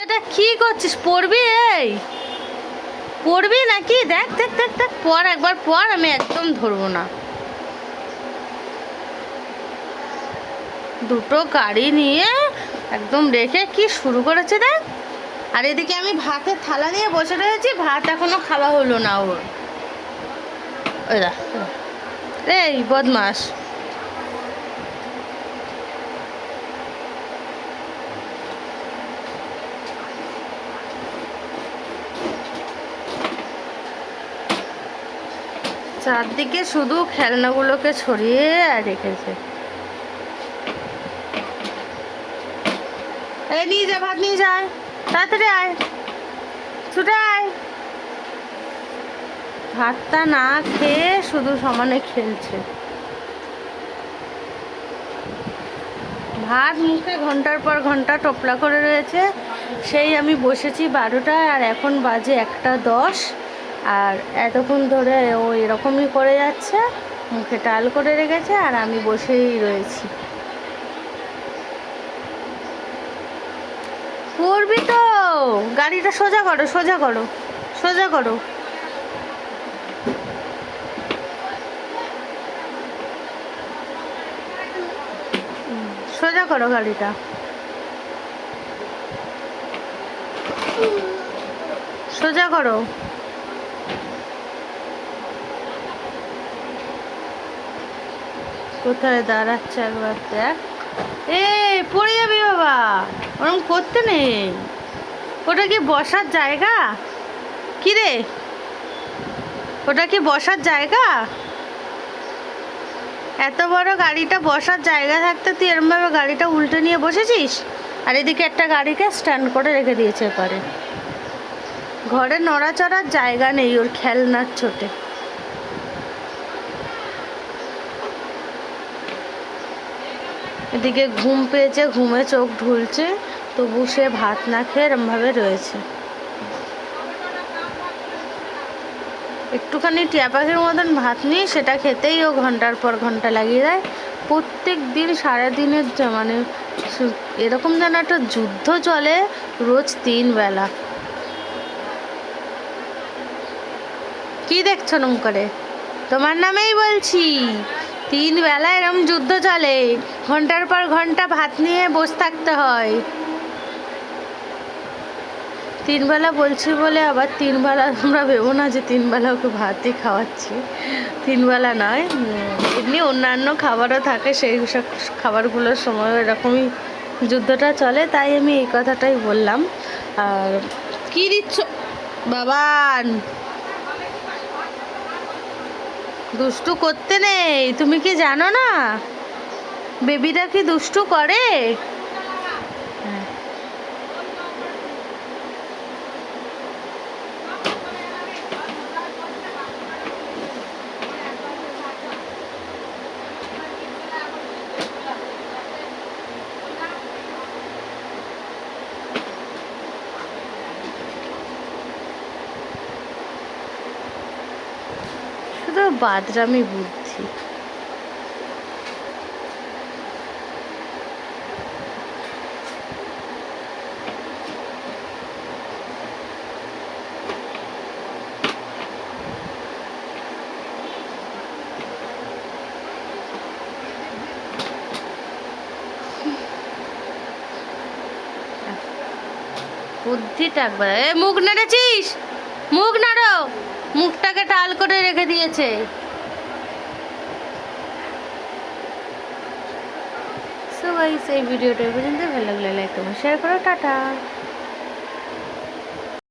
এটা কি করছিস? পড়বি? এই পড়বি নাকি? দেখ দেখ দেখ দেখ, পড় একবার পড়, আমি একদম ধরবো না। দুটো গাড়ি নিয়ে একদম রেখে কি শুরু করেছে দেখ। আর এদিকে আমি ভাতের থালা নিয়ে বসে রয়েছি, ভাত এখনো খাওয়া হলো না ওর। ওই দেখ, এই বদমাস। চারদিকে শুধু খেলনাগুলোকে ছড়িয়ে রেখেছে। এই নিয়ে যা, ভাত নিয়ে যায়, তাড়াতাড়ি আয়, ছুটে আয়। ভাতটা না খেয়ে শুধু সমানে খেলছে। ভাত মুখে ঘন্টার পর ঘন্টা টোপলা করে রয়েছে। সেই আমি বসেছি 12টায়, আর এখন বাজে 1:10। আর এতক্ষণ ধরে ও এরকমই করে যাচ্ছে, মুখে টাল করে রেখেছে, আর আমি বসেই রয়েছি। করবি তো? গাড়িটা সোজা করো, সোজা করো, সোজা করো। সোজা করো গাড়িটা। সোজা করো। কোথায় দাঁড়াচ্ছে একবার দেখ। এ পড়ে যাবি বাবা, ওরকম করতে নেই। ওটা কি বসার জায়গা? কি রে, ওটা কি বসার জায়গা? এত বড় গাড়িটা বসার জায়গা থাকতে তুই এরমভাবে গাড়িটা উল্টে নিয়ে বসেছিস। আর এদিকে একটা গাড়িকে স্ট্যান্ড করে রেখে দিয়েছে পারে। ঘরে নড়াচড়ার জায়গা নেই ওর খেলনার ছোটে। এদিকে ঘুম পেয়েছে, ঘুমে চোখ ঢুলছে, তবু সে ভাত না খেয়ে এরমভাবে রয়েছে। একটুখানি টিয়া পাখির মতন ভাত নিয়ে সেটা খেতেই ও ঘন্টার পর ঘন্টা লাগিয়ে দেয়। প্রত্যেক দিন সারাদিনের মানে এরকম যেন একটা যুদ্ধ চলে, রোজ 3 বেলা। কি দেখছো নম করে? তোমার নামেই বলছি। 3 বেলা এরকম যুদ্ধ চলে, ঘন্টার পর ঘন্টা ভাত নিয়ে বসে থাকতে হয়। 3 বেলা বলছি বলে আবার 3 বেলা তোমরা ভেবো না যে 3 বেলা ওকে ভাতই খাওয়াচ্ছি। 3 বেলা নয়, এমনি অন্যান্য খাবারও থাকে, সেই সব খাবারগুলোর সময় এরকমই যুদ্ধটা চলে, তাই আমি এই কথাটাই বললাম। আর কি দিচ্ছ বাবান? দুষ্টু করতে নেই, তুমি কি জানো না বেবিরা কি দুষ্টু করে? শুধু বাদরামি বুদ্ধি। বুদ্ধিটা একবার, এ মুখ নাড়েছিস? মুখ নাড়ো, মুখটাকে টাল করে রেখে দিয়েছে। সো গাইস, এই ভিডিওটা পর্যন্ত ভালো লাগলে লাইক কমেন্ট শেয়ার করো, টাটা।